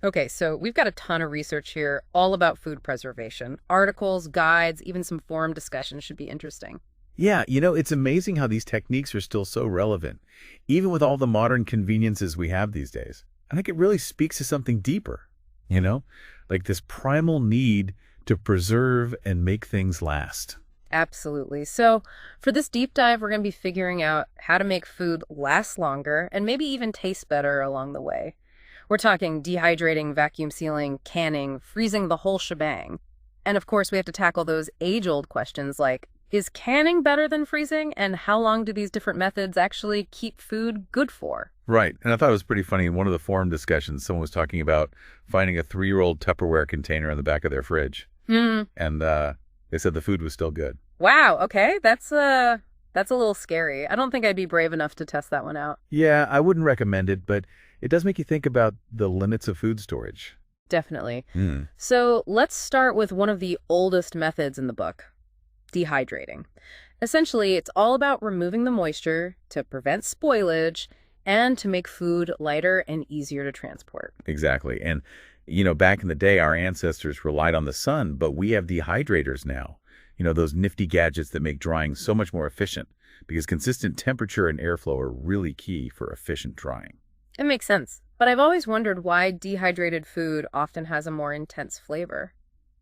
Okay, so we've got a ton of research here all about food preservation. Articles, guides, even some forum discussions should be interesting. Yeah, it's amazing how these techniques are still so relevant, even with all the modern conveniences we have these days. I think it really speaks to something deeper, you know, like this primal need to preserve and make things last. Absolutely. So, for this deep dive, we're going to be figuring out how to make food last longer and maybe even taste better along the way. We're talking dehydrating, vacuum sealing, canning, freezing the whole shebang. And of course, we have to tackle those age-old questions like, is canning better than freezing? And how long do these different methods actually keep food good for? Right. And I thought it was pretty funny. In one of the forum discussions, someone was talking about finding a 3-year-old Tupperware container in the back of their fridge. And they said the food was still good. Wow, okay. That's a little scary. I don't think I'd be brave enough to test that one out. Yeah, I wouldn't recommend it, but it does make you think about the limits of food storage. Definitely. So let's start with one of the oldest methods in the book, dehydrating. Essentially, it's all about removing the moisture to prevent spoilage and to make food lighter and easier to transport. Exactly. And, back in the day, our ancestors relied on the sun, but we have dehydrators now. Those nifty gadgets that make drying so much more efficient because consistent temperature and airflow are really key for efficient drying. It makes sense. But I've always wondered why dehydrated food often has a more intense flavor.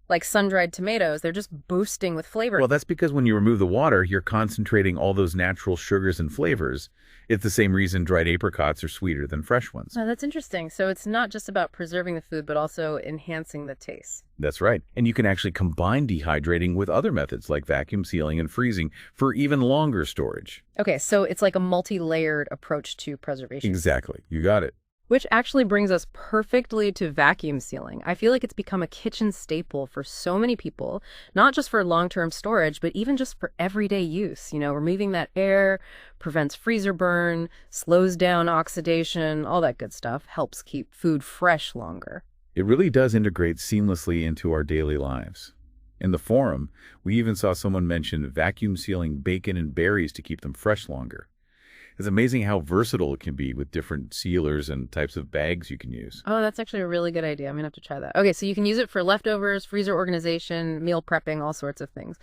Like sun-dried tomatoes, they're just boosting with flavor. Well, that's because when you remove the water, you're concentrating all those natural sugars and flavors. It's the same reason dried apricots are sweeter than fresh ones. Oh, that's interesting. So it's not just about preserving the food, but also enhancing the taste. That's right. And you can actually combine dehydrating with other methods like vacuum sealing and freezing for even longer storage. Okay, so it's like a multi-layered approach to preservation. Exactly. You got it. Which actually brings us perfectly to vacuum sealing. I feel like it's become a kitchen staple for so many people, not just for long-term storage, but even just for everyday use. Removing that air prevents freezer burn, slows down oxidation, all that good stuff, helps keep food fresh longer. It really does integrate seamlessly into our daily lives. In the forum, we even saw someone mention vacuum sealing bacon and berries to keep them fresh longer. It's amazing how versatile it can be with different sealers and types of bags you can use. Oh, that's actually a really good idea. I'm going to have to try that. Okay, so you can use it for leftovers, freezer organization, meal prepping, all sorts of things.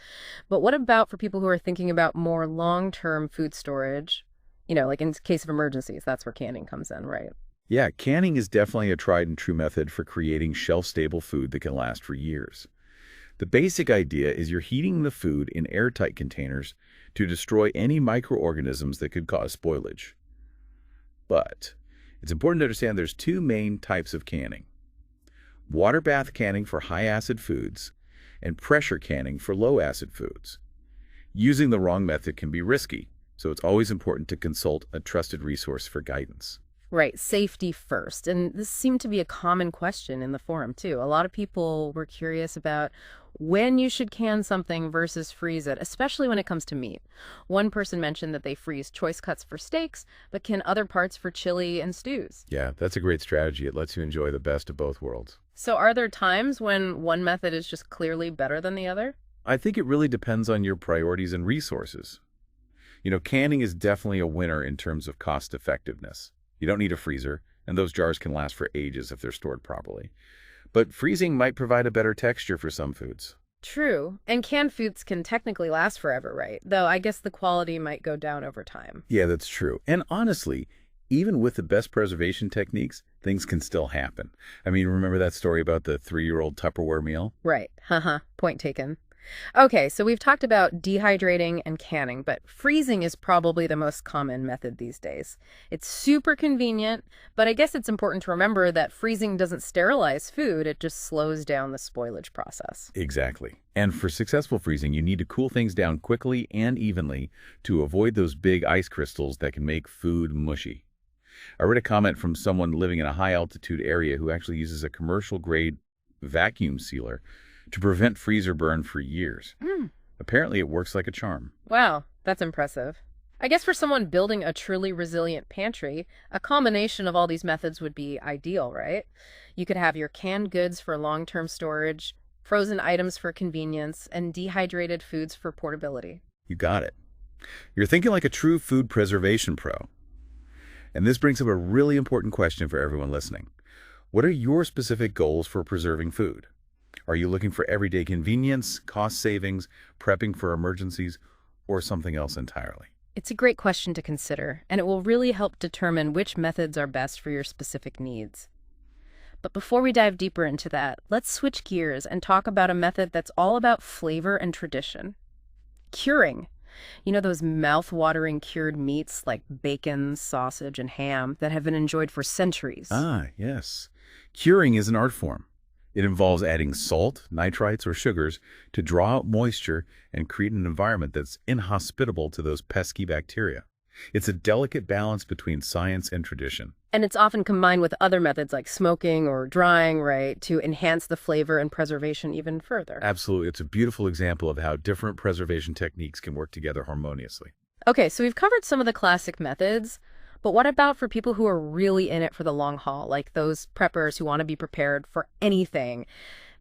But what about for people who are thinking about more long-term food storage? Like in case of emergencies, that's where canning comes in, right? Yeah, canning is definitely a tried and true method for creating shelf-stable food that can last for years. The basic idea is you're heating the food in airtight containers to destroy any microorganisms that could cause spoilage. But it's important to understand there's 2 main types of canning. Water bath canning for high-acid foods and pressure canning for low-acid foods. Using the wrong method can be risky, so it's always important to consult a trusted resource for guidance. Right, safety first. And this seemed to be a common question in the forum, too. A lot of people were curious about when you should can something versus freeze it, especially when it comes to meat. One person mentioned that they freeze choice cuts for steaks, but can other parts for chili and stews. Yeah, that's a great strategy. It lets you enjoy the best of both worlds. So are there times when one method is just clearly better than the other? I think it really depends on your priorities and resources. Canning is definitely a winner in terms of cost effectiveness. You don't need a freezer, and those jars can last for ages if they're stored properly. But freezing might provide a better texture for some foods. True. And canned foods can technically last forever, right? Though I guess the quality might go down over time. Yeah, that's true. And honestly, even with the best preservation techniques, things can still happen. I mean, remember that story about the 3-year-old Tupperware meal? Right. Haha. Point taken. Okay, so we've talked about dehydrating and canning, but freezing is probably the most common method these days. It's super convenient, but I guess it's important to remember that freezing doesn't sterilize food, it just slows down the spoilage process. Exactly. And for successful freezing, you need to cool things down quickly and evenly to avoid those big ice crystals that can make food mushy. I read a comment from someone living in a high-altitude area who actually uses a commercial-grade vacuum sealer to prevent freezer burn for years. Apparently, it works like a charm. Wow, that's impressive. I guess for someone building a truly resilient pantry, a combination of all these methods would be ideal, right? You could have your canned goods for long-term storage, frozen items for convenience, and dehydrated foods for portability. You got it. You're thinking like a true food preservation pro. And this brings up a really important question for everyone listening. What are your specific goals for preserving food? Are you looking for everyday convenience, cost savings, prepping for emergencies, or something else entirely? It's a great question to consider, and it will really help determine which methods are best for your specific needs. But before we dive deeper into that, let's switch gears and talk about a method that's all about flavor and tradition. Curing. You know those mouth-watering cured meats like bacon, sausage, and ham that have been enjoyed for centuries? Ah, yes. Curing is an art form. It involves adding salt, nitrites, or sugars to draw out moisture and create an environment that's inhospitable to those pesky bacteria. It's a delicate balance between science and tradition. And it's often combined with other methods like smoking or drying, right, to enhance the flavor and preservation even further. Absolutely. It's a beautiful example of how different preservation techniques can work together harmoniously. Okay, so we've covered some of the classic methods, but what about for people who are really in it for the long haul, like those preppers who want to be prepared for anything?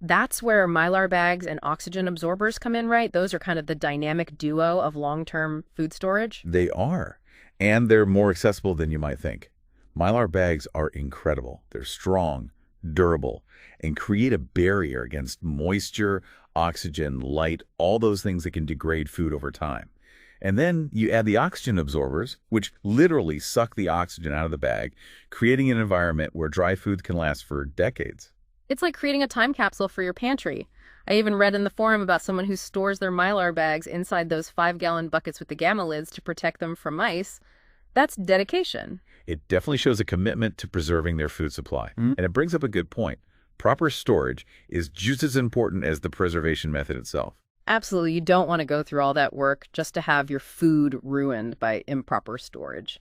That's where Mylar bags and oxygen absorbers come in, right? Those are kind of the dynamic duo of long-term food storage. They are, and they're more accessible than you might think. Mylar bags are incredible. They're strong, durable, and create a barrier against moisture, oxygen, light, all those things that can degrade food over time. And then you add the oxygen absorbers, which literally suck the oxygen out of the bag, creating an environment where dry foods can last for decades. It's like creating a time capsule for your pantry. I even read in the forum about someone who stores their Mylar bags inside those 5-gallon buckets with the gamma lids to protect them from mice. That's dedication. It definitely shows a commitment to preserving their food supply. And it brings up a good point. Proper storage is just as important as the preservation method itself. Absolutely. You don't want to go through all that work just to have your food ruined by improper storage.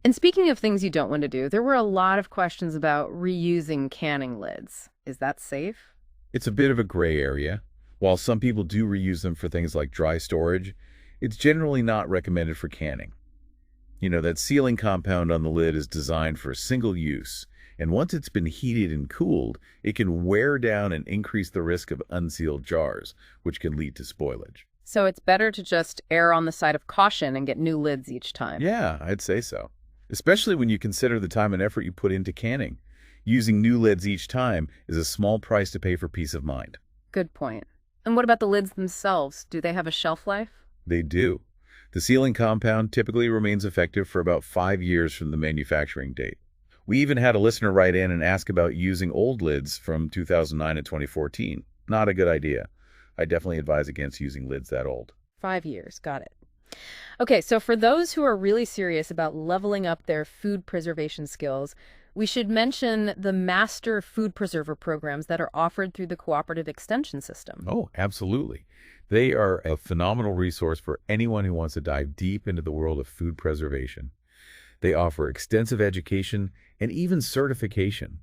And speaking of things you don't want to do, there were a lot of questions about reusing canning lids. Is that safe? It's a bit of a gray area. While some people do reuse them for things like dry storage, it's generally not recommended for canning. You know, that sealing compound on the lid is designed for single use, and once it's been heated and cooled, it can wear down and increase the risk of unsealed jars, which can lead to spoilage. So it's better to just err on the side of caution and get new lids each time. Yeah, I'd say so. Especially when you consider the time and effort you put into canning. Using new lids each time is a small price to pay for peace of mind. Good point. And what about the lids themselves? Do they have a shelf life? They do. The sealing compound typically remains effective for about 5 years from the manufacturing date. We even had a listener write in and ask about using old lids from 2009 and 2014. Not a good idea. I definitely advise against using lids that old. 5 years. Got it. Okay, so for those who are really serious about leveling up their food preservation skills, we should mention the master food preserver programs that are offered through the Cooperative Extension System. Oh, absolutely. They are a phenomenal resource for anyone who wants to dive deep into the world of food preservation. They offer extensive education and even certification.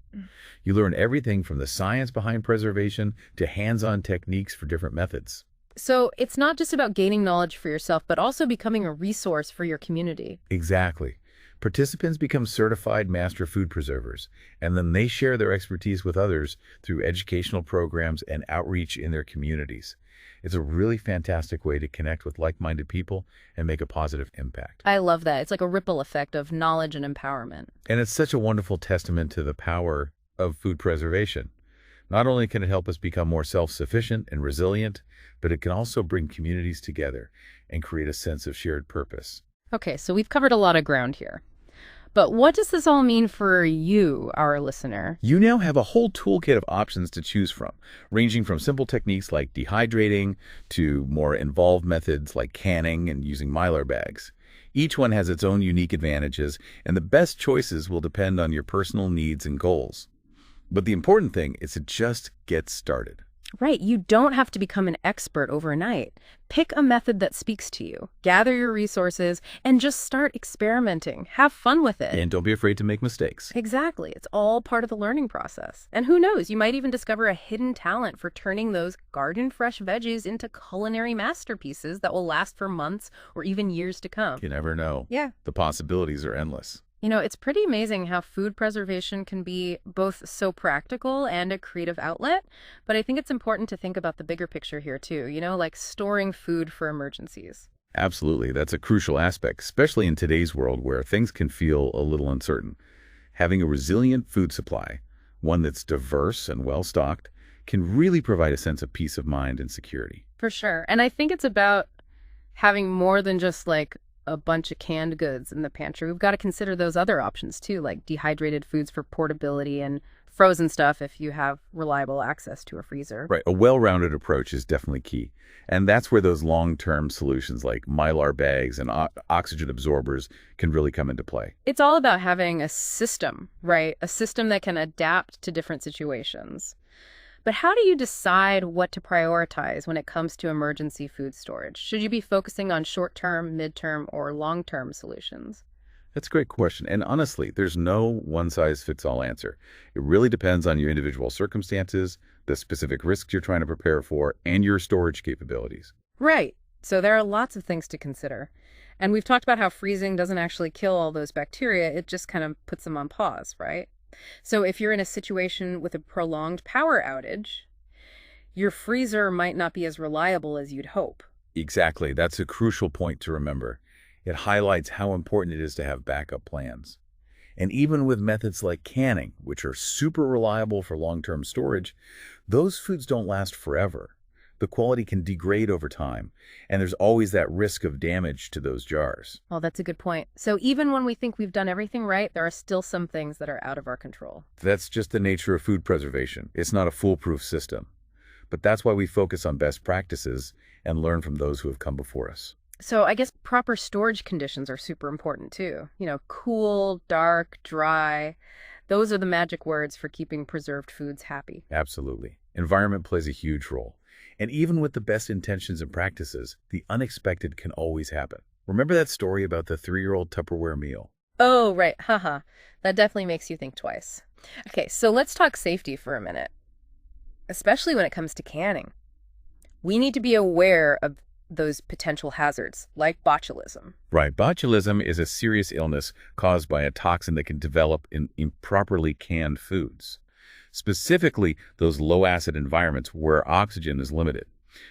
You learn everything from the science behind preservation to hands-on techniques for different methods. So it's not just about gaining knowledge for yourself, but also becoming a resource for your community. Exactly. Participants become certified master food preservers, and then they share their expertise with others through educational programs and outreach in their communities. It's a really fantastic way to connect with like-minded people and make a positive impact. I love that. It's like a ripple effect of knowledge and empowerment. And it's such a wonderful testament to the power of food preservation. Not only can it help us become more self-sufficient and resilient, but it can also bring communities together and create a sense of shared purpose. Okay, so we've covered a lot of ground here. But what does this all mean for you, our listener? You now have a whole toolkit of options to choose from, ranging from simple techniques like dehydrating to more involved methods like canning and using Mylar bags. Each one has its own unique advantages, and the best choices will depend on your personal needs and goals. But the important thing is to just get started. Right. You don't have to become an expert overnight. Pick a method that speaks to you. Gather your resources and just start experimenting. Have fun with it. And don't be afraid to make mistakes. Exactly. It's all part of the learning process. And who knows, you might even discover a hidden talent for turning those garden-fresh veggies into culinary masterpieces that will last for months or even years to come. You never know. Yeah. The possibilities are endless. You know, it's pretty amazing how food preservation can be both so practical and a creative outlet, but I think it's important to think about the bigger picture here too, you know, like storing food for emergencies. Absolutely. That's a crucial aspect, especially in today's world where things can feel a little uncertain. Having a resilient food supply, one that's diverse and well-stocked, can really provide a sense of peace of mind and security. For sure. And I think it's about having more than just like a bunch of canned goods in the pantry. We've got to consider those other options too, like dehydrated foods for portability and frozen stuff if you have reliable access to a freezer. Right. A well-rounded approach is definitely key. And that's where those long-term solutions like Mylar bags and oxygen absorbers can really come into play. It's all about having a system, right? A system that can adapt to different situations. But how do you decide what to prioritize when it comes to emergency food storage? Should you be focusing on short-term, mid-term, or long-term solutions? That's a great question. And honestly, there's no one-size-fits-all answer. It really depends on your individual circumstances, the specific risks you're trying to prepare for, and your storage capabilities. Right. So there are lots of things to consider. And we've talked about how freezing doesn't actually kill all those bacteria. It just kind of puts them on pause, right? So if you're in a situation with a prolonged power outage, your freezer might not be as reliable as you'd hope. Exactly. That's a crucial point to remember. It highlights how important it is to have backup plans. And even with methods like canning, which are super reliable for long-term storage, those foods don't last forever. The quality can degrade over time, and there's always that risk of damage to those jars. Well, that's a good point. So even when we think we've done everything right, there are still some things that are out of our control. That's just the nature of food preservation. It's not a foolproof system. But that's why we focus on best practices and learn from those who have come before us. So I guess proper storage conditions are super important too. Cool, dark, dry. Those are the magic words for keeping preserved foods happy. Absolutely. Environment plays a huge role. And even with the best intentions and practices, the unexpected can always happen. Remember that story about the 3-year-old Tupperware meal? Oh, right. Haha. That definitely makes you think twice. Okay, so let's talk safety for a minute, especially when it comes to canning. We need to be aware of those potential hazards, like botulism. Right. Botulism is a serious illness caused by a toxin that can develop in improperly canned foods, specifically those low-acid environments where oxygen is limited.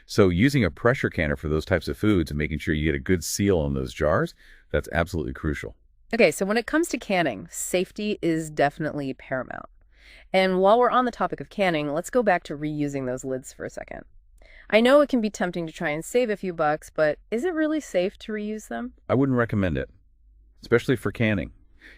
So using a pressure canner for those types of foods and making sure you get a good seal on those jars, that's absolutely crucial. Okay, so when it comes to canning, safety is definitely paramount. And while we're on the topic of canning, let's go back to reusing those lids for a second. I know it can be tempting to try and save a few bucks, but is it really safe to reuse them? I wouldn't recommend it, especially for canning.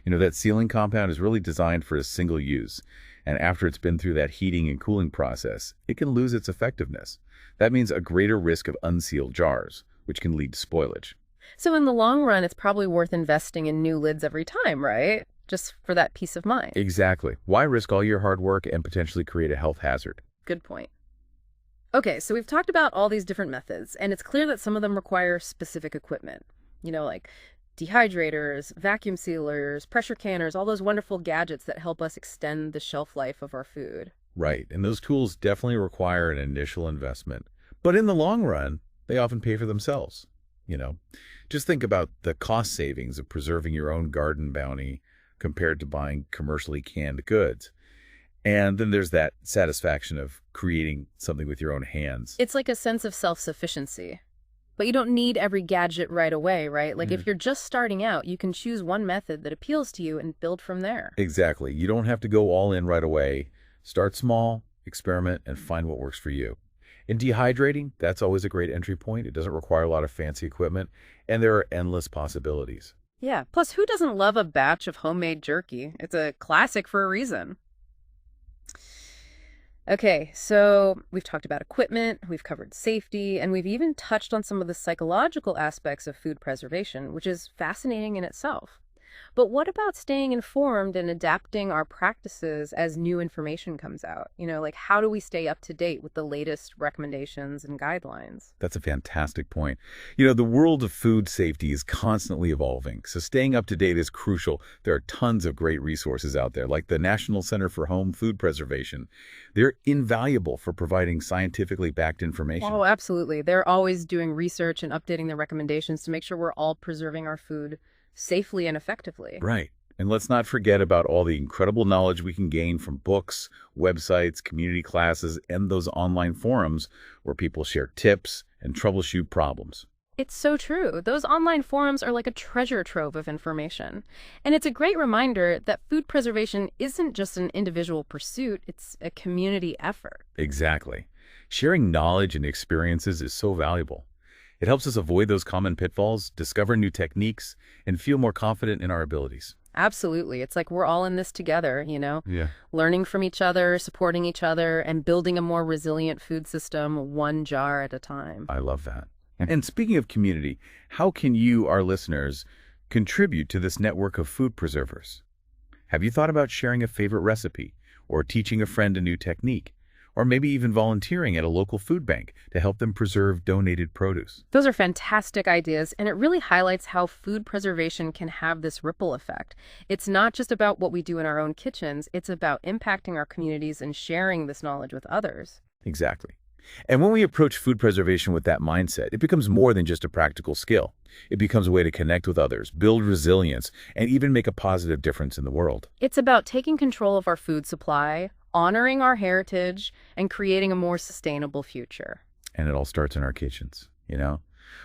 That sealing compound is really designed for a single use, and after it's been through that heating and cooling process, it can lose its effectiveness. That means a greater risk of unsealed jars, which can lead to spoilage. So in the long run, it's probably worth investing in new lids every time, right? Just for that peace of mind. Exactly. Why risk all your hard work and potentially create a health hazard? Good point. Okay, so we've talked about all these different methods, and it's clear that some of them require specific equipment, like dehydrators, vacuum sealers, pressure canners, all those wonderful gadgets that help us extend the shelf life of our food. Right, and those tools definitely require an initial investment. But in the long run, they often pay for themselves. Just think about the cost savings of preserving your own garden bounty compared to buying commercially canned goods. And then there's that satisfaction of creating something with your own hands. It's like a sense of self-sufficiency. But you don't need every gadget right away, right? Like if you're just starting out, you can choose one method that appeals to you and build from there. Exactly. You don't have to go all in right away. Start small, experiment, and find what works for you. In dehydrating, that's always a great entry point. It doesn't require a lot of fancy equipment, and there are endless possibilities. Yeah. Plus, who doesn't love a batch of homemade jerky? It's a classic for a reason. Okay, so we've talked about equipment, we've covered safety, and we've even touched on some of the psychological aspects of food preservation, which is fascinating in itself. But what about staying informed and adapting our practices as new information comes out? Like how do we stay up to date with the latest recommendations and guidelines? That's a fantastic point. The world of food safety is constantly evolving, so staying up to date is crucial. There are tons of great resources out there, like the National Center for Home Food Preservation. They're invaluable for providing scientifically backed information. Oh, absolutely. They're always doing research and updating their recommendations to make sure we're all preserving our food safely and effectively. Right. And let's not forget about all the incredible knowledge we can gain from books, websites, community classes, and those online forums where people share tips and troubleshoot problems. It's so true. Those online forums are like a treasure trove of information. And it's a great reminder that food preservation isn't just an individual pursuit, it's a community effort. Exactly. Sharing knowledge and experiences is so valuable. It helps us avoid those common pitfalls, discover new techniques, and feel more confident in our abilities. Absolutely. It's like we're all in this together, Yeah, learning from each other, supporting each other, and building a more resilient food system one jar at a time. I love that. And speaking of community, how can you, our listeners, contribute to this network of food preservers? Have you thought about sharing a favorite recipe, or teaching a friend a new technique, or maybe even volunteering at a local food bank to help them preserve donated produce? Those are fantastic ideas, and it really highlights how food preservation can have this ripple effect. It's not just about what we do in our own kitchens, it's about impacting our communities and sharing this knowledge with others. Exactly. And when we approach food preservation with that mindset, it becomes more than just a practical skill. It becomes a way to connect with others, build resilience, and even make a positive difference in the world. It's about taking control of our food supply, honoring our heritage, and creating a more sustainable future. And it all starts in our kitchens,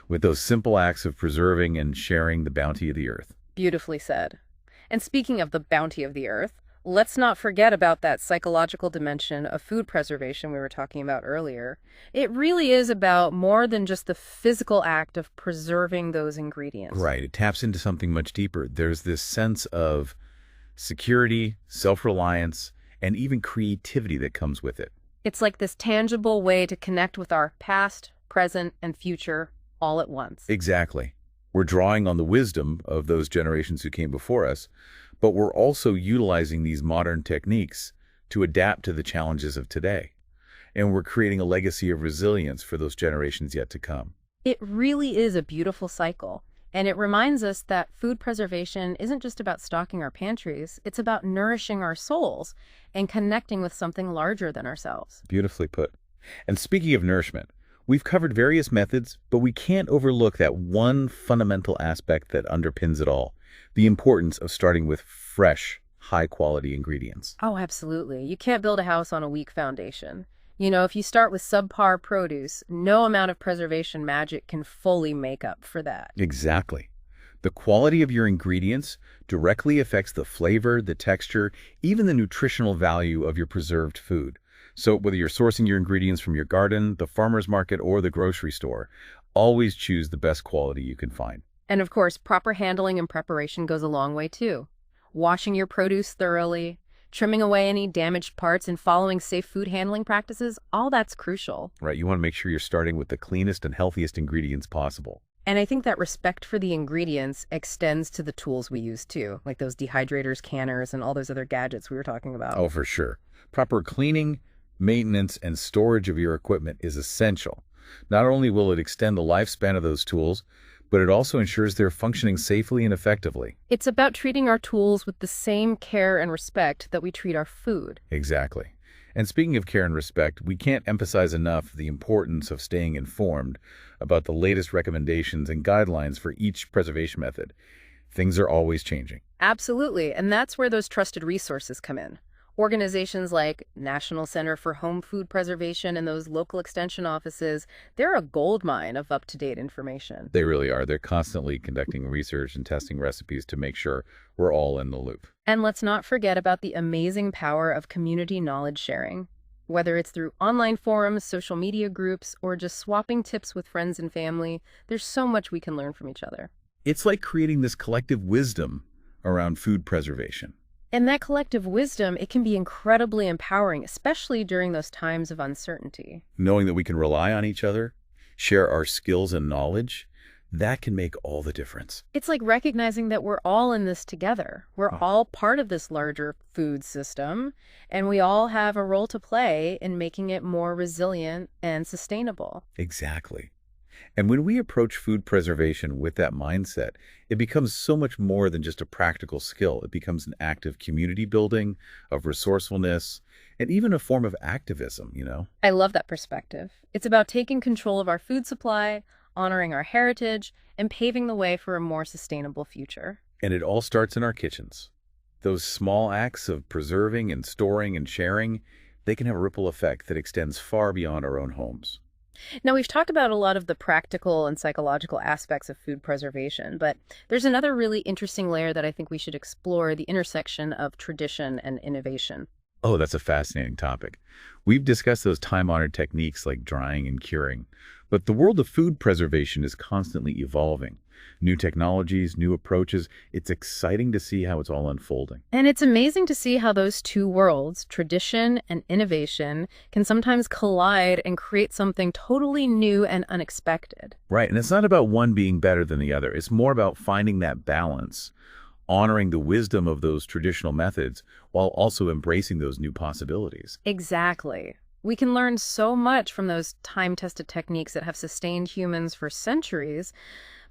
with those simple acts of preserving and sharing the bounty of the earth. Beautifully said. And speaking of the bounty of the earth, let's not forget about that psychological dimension of food preservation we were talking about earlier. It really is about more than just the physical act of preserving those ingredients. Right. It taps into something much deeper. There's this sense of security, self-reliance, and even creativity that comes with it. It's like this tangible way to connect with our past, present, and future all at once. Exactly. We're drawing on the wisdom of those generations who came before us, but we're also utilizing these modern techniques to adapt to the challenges of today. And we're creating a legacy of resilience for those generations yet to come. It really is a beautiful cycle. And it reminds us that food preservation isn't just about stocking our pantries, it's about nourishing our souls and connecting with something larger than ourselves. Beautifully put. And speaking of nourishment, we've covered various methods, but we can't overlook that one fundamental aspect that underpins it all: the importance of starting with fresh, high-quality ingredients. Oh, absolutely. You can't build a house on a weak foundation. If you start with subpar produce, no amount of preservation magic can fully make up for that. Exactly. The quality of your ingredients directly affects the flavor, the texture, even the nutritional value of your preserved food. So whether you're sourcing your ingredients from your garden, the farmer's market, or the grocery store, always choose the best quality you can find. And of course, proper handling and preparation goes a long way too. Washing your produce thoroughly, trimming away any damaged parts, and following safe food handling practices, all that's crucial. Right, you want to make sure you're starting with the cleanest and healthiest ingredients possible. And I think that respect for the ingredients extends to the tools we use too, like those dehydrators, canners, and all those other gadgets we were talking about. Oh, for sure. Proper cleaning, maintenance, and storage of your equipment is essential. Not only will it extend the lifespan of those tools, but it also ensures they're functioning safely and effectively. It's about treating our tools with the same care and respect that we treat our food. Exactly. And speaking of care and respect, we can't emphasize enough the importance of staying informed about the latest recommendations and guidelines for each preservation method. Things are always changing. Absolutely, and that's where those trusted resources come in. Organizations like National Center for Home Food Preservation and those local extension offices, they're a goldmine of up-to-date information. They really are. They're constantly conducting research and testing recipes to make sure we're all in the loop. And let's not forget about the amazing power of community knowledge sharing. Whether it's through online forums, social media groups, or just swapping tips with friends and family, there's so much we can learn from each other. It's like creating this collective wisdom around food preservation. And that collective wisdom, it can be incredibly empowering, especially during those times of uncertainty. Knowing that we can rely on each other, share our skills and knowledge, that can make all the difference. It's like recognizing that we're all in this together. We're all part of this larger food system, and we all have a role to play in making it more resilient and sustainable. Exactly. And when we approach food preservation with that mindset, it becomes so much more than just a practical skill. It becomes an act of community building, of resourcefulness, and even a form of activism, I love that perspective. It's about taking control of our food supply, honoring our heritage, and paving the way for a more sustainable future. And it all starts in our kitchens. Those small acts of preserving and storing and sharing, they can have a ripple effect that extends far beyond our own homes. Now, we've talked about a lot of the practical and psychological aspects of food preservation, but there's another really interesting layer that I think we should explore, the intersection of tradition and innovation. Oh, that's a fascinating topic. We've discussed those time-honored techniques like drying and curing, but the world of food preservation is constantly evolving. New technologies, new approaches. It's exciting to see how it's all unfolding. And it's amazing to see how those two worlds, tradition and innovation, can sometimes collide and create something totally new and unexpected. Right, and it's not about one being better than the other. It's more about finding that balance, honoring the wisdom of those traditional methods while also embracing those new possibilities. Exactly. We can learn so much from those time-tested techniques that have sustained humans for centuries,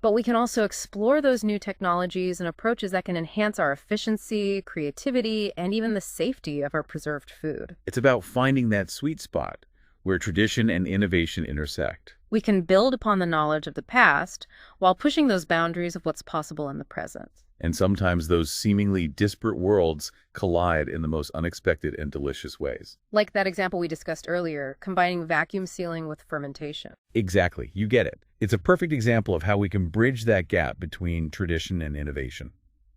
but we can also explore those new technologies and approaches that can enhance our efficiency, creativity, and even the safety of our preserved food. It's about finding that sweet spot where tradition and innovation intersect. We can build upon the knowledge of the past while pushing those boundaries of what's possible in the present. And sometimes those seemingly disparate worlds collide in the most unexpected and delicious ways. Like that example we discussed earlier, combining vacuum sealing with fermentation. Exactly, you get it. It's a perfect example of how we can bridge that gap between tradition and innovation.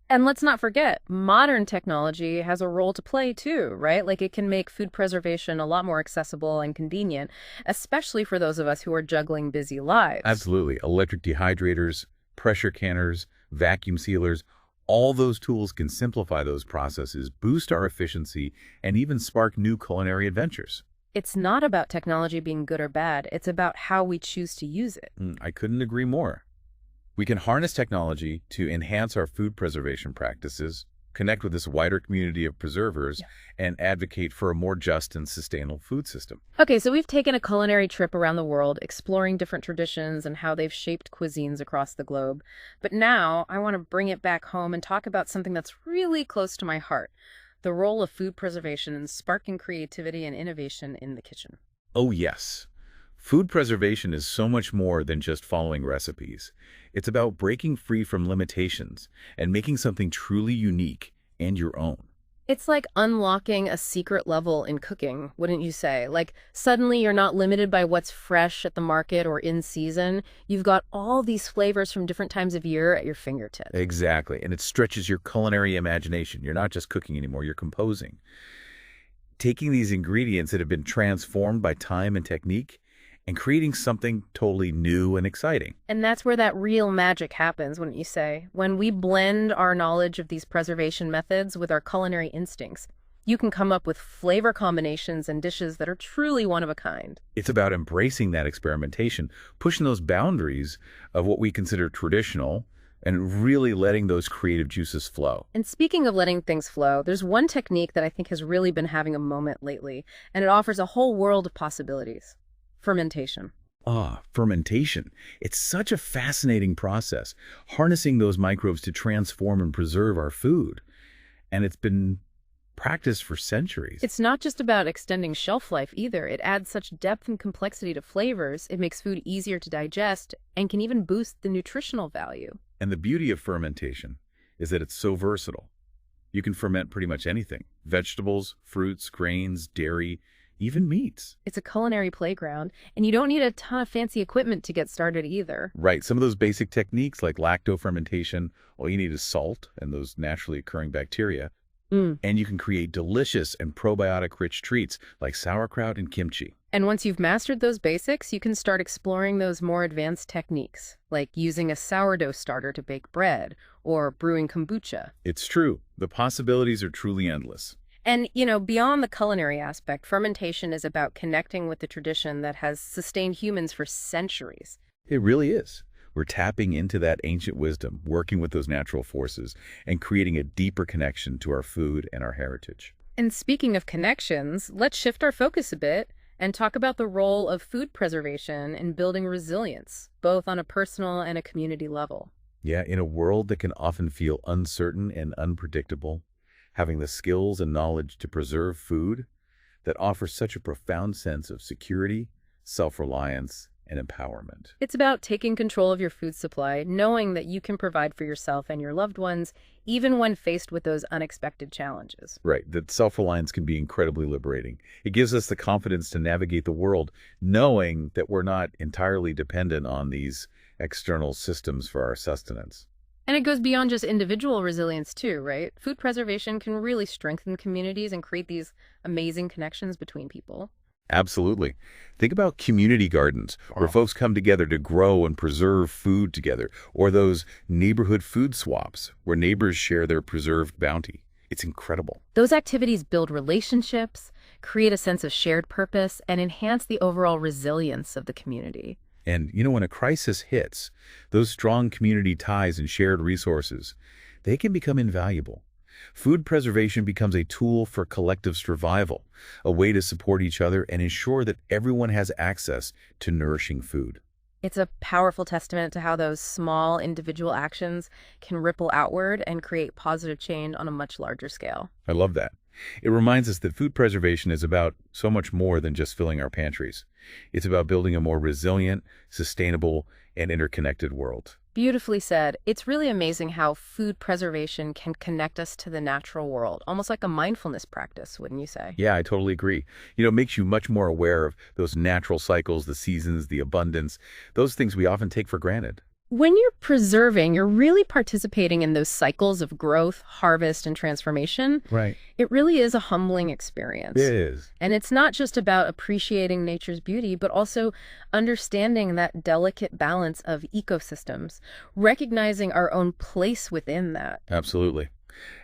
And let's not forget, modern technology has a role to play too, right? Like it can make food preservation a lot more accessible and convenient, especially for those of us who are juggling busy lives. Absolutely. Electric dehydrators, pressure canners, vacuum sealers, all those tools can simplify those processes, boost our efficiency, and even spark new culinary adventures. It's not about technology being good or bad. It's about how we choose to use it. I couldn't agree more. We can harness technology to enhance our food preservation practices, connect with this wider community of preservers, and advocate for a more just and sustainable food system. Okay, so we've taken a culinary trip around the world, exploring different traditions and how they've shaped cuisines across the globe. But now I want to bring it back home and talk about something that's really close to my heart, the role of food preservation in sparking creativity and innovation in the kitchen. Oh, yes. Food preservation is so much more than just following recipes. It's about breaking free from limitations and making something truly unique and your own. It's like unlocking a secret level in cooking, wouldn't you say? Like suddenly you're not limited by what's fresh at the market or in season. You've got all these flavors from different times of year at your fingertips. Exactly, and it stretches your culinary imagination. You're not just cooking anymore, you're composing. Taking these ingredients that have been transformed by time and technique and creating something totally new and exciting. And that's where that real magic happens, wouldn't you say? When we blend our knowledge of these preservation methods with our culinary instincts, you can come up with flavor combinations and dishes that are truly one of a kind. It's about embracing that experimentation, pushing those boundaries of what we consider traditional, and really letting those creative juices flow. And speaking of letting things flow, there's one technique that I think has really been having a moment lately, and it offers a whole world of possibilities. Fermentation. Fermentation. It's such a fascinating process, harnessing those microbes to transform and preserve our food. And it's been practiced for centuries. It's not just about extending shelf life either. It adds such depth and complexity to flavors. It makes food easier to digest and can even boost the nutritional value. And the beauty of fermentation is that it's so versatile. You can ferment pretty much anything: vegetables, fruits, grains, dairy, even meats. It's a culinary playground, and you don't need a ton of fancy equipment to get started either. Right. Some of those basic techniques like lactofermentation, all you need is salt and those naturally occurring bacteria. And you can create delicious and probiotic-rich treats like sauerkraut and kimchi. And once you've mastered those basics, you can start exploring those more advanced techniques, like using a sourdough starter to bake bread or brewing kombucha. It's true. The possibilities are truly endless. And, beyond the culinary aspect, fermentation is about connecting with the tradition that has sustained humans for centuries. It really is. We're tapping into that ancient wisdom, working with those natural forces, and creating a deeper connection to our food and our heritage. And speaking of connections, let's shift our focus a bit and talk about the role of food preservation in building resilience, both on a personal and a community level. Yeah, in a world that can often feel uncertain and unpredictable, having the skills and knowledge to preserve food that offers such a profound sense of security, self-reliance, and empowerment. It's about taking control of your food supply, knowing that you can provide for yourself and your loved ones, even when faced with those unexpected challenges. Right, that self-reliance can be incredibly liberating. It gives us the confidence to navigate the world, knowing that we're not entirely dependent on these external systems for our sustenance. And it goes beyond just individual resilience too, right? Food preservation can really strengthen communities and create these amazing connections between people. Absolutely. Think about community gardens where folks come together to grow and preserve food together, or those neighborhood food swaps where neighbors share their preserved bounty. It's incredible. Those activities build relationships, create a sense of shared purpose, and enhance the overall resilience of the community. And, when a crisis hits, those strong community ties and shared resources, they can become invaluable. Food preservation becomes a tool for collective survival, a way to support each other and ensure that everyone has access to nourishing food. It's a powerful testament to how those small individual actions can ripple outward and create positive change on a much larger scale. I love that. It reminds us that food preservation is about so much more than just filling our pantries. It's about building a more resilient, sustainable, and interconnected world. Beautifully said. It's really amazing how food preservation can connect us to the natural world, almost like a mindfulness practice, wouldn't you say? Yeah, I totally agree. It makes you much more aware of those natural cycles, the seasons, the abundance, those things we often take for granted. When you're preserving, you're really participating in those cycles of growth, harvest, and transformation. Right. It really is a humbling experience. It is. And it's not just about appreciating nature's beauty, but also understanding that delicate balance of ecosystems, recognizing our own place within that. Absolutely.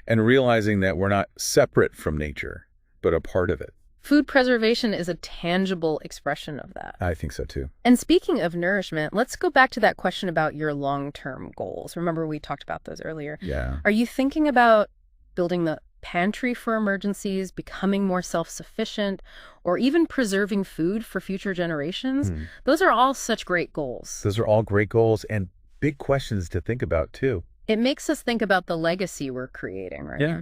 And realizing that we're not separate from nature, but a part of it. Food preservation is a tangible expression of that. I think so too. And speaking of nourishment, let's go back to that question about your long-term goals. Remember, we talked about those earlier. Yeah. Are you thinking about building the pantry for emergencies, becoming more self-sufficient, or even preserving food for future generations? Those are all such great goals. Those are all great goals and big questions to think about too. It makes us think about the legacy we're creating, right? Yeah.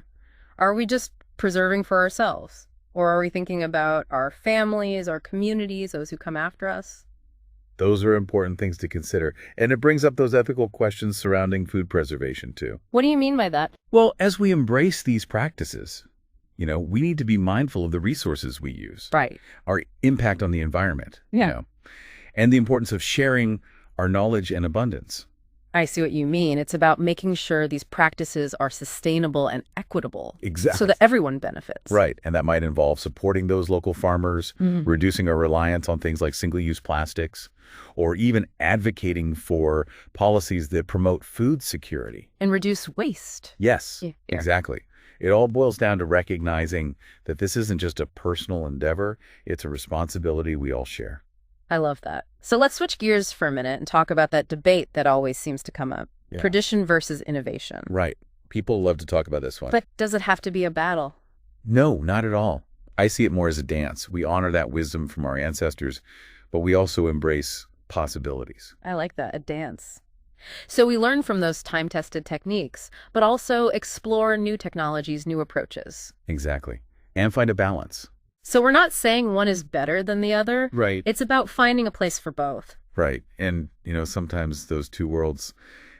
Are we just preserving for ourselves? Or are we thinking about our families, our communities, those who come after us? Those are important things to consider. And it brings up those ethical questions surrounding food preservation too. What do you mean by that? Well, as we embrace these practices, we need to be mindful of the resources we use. Right. Our impact on the environment. Yeah. And the importance of sharing our knowledge and abundance. I see what you mean. It's about making sure these practices are sustainable and equitable. Exactly. So that everyone benefits. Right. And that might involve supporting those local farmers, reducing our reliance on things like single-use plastics, or even advocating for policies that promote food security. And reduce waste. Yes, exactly. It all boils down to recognizing that this isn't just a personal endeavor, it's a responsibility we all share. I love that. So let's switch gears for a minute and talk about that debate that always seems to come up. Yeah. Tradition versus innovation. Right. People love to talk about this one. But does it have to be a battle? No, not at all. I see it more as a dance. We honor that wisdom from our ancestors, but we also embrace possibilities. I like that, a dance. So we learn from those time-tested techniques, but also explore new technologies, new approaches. Exactly. And find a balance. So we're not saying one is better than the other. Right. It's about finding a place for both. Right. And, sometimes those two worlds,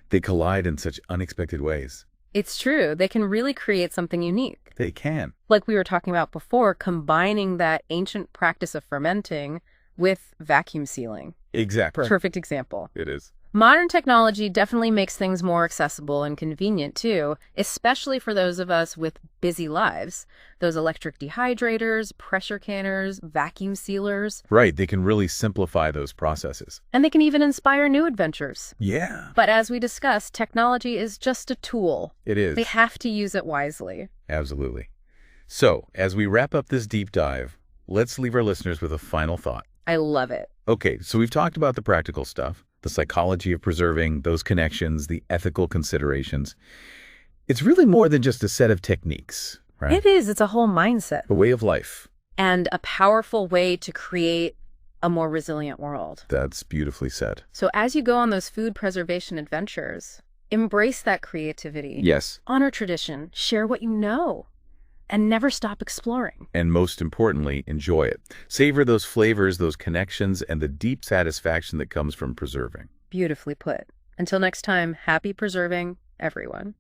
they collide in such unexpected ways. It's true. They can really create something unique. They can. Like we were talking about before, combining that ancient practice of fermenting with vacuum sealing. Exactly. Perfect example. It is. Modern technology definitely makes things more accessible and convenient too, especially for those of us with busy lives. Those electric dehydrators, pressure canners, vacuum sealers. Right. They can really simplify those processes. And they can even inspire new adventures. Yeah. But as we discussed, technology is just a tool. It is. We have to use it wisely. Absolutely. So, as we wrap up this deep dive, let's leave our listeners with a final thought. I love it. Okay, so we've talked about the practical stuff, the psychology of preserving, those connections, the ethical considerations. It's really more than just a set of techniques, right? It is. It's a whole mindset. A way of life. And a powerful way to create a more resilient world. That's beautifully said. So as you go on those food preservation adventures, embrace that creativity. Yes. Honor tradition. Share what you know. and never stop exploring. And most importantly, enjoy it. Savor those flavors, those connections, and the deep satisfaction that comes from preserving. Beautifully put. Until next time, happy preserving, everyone.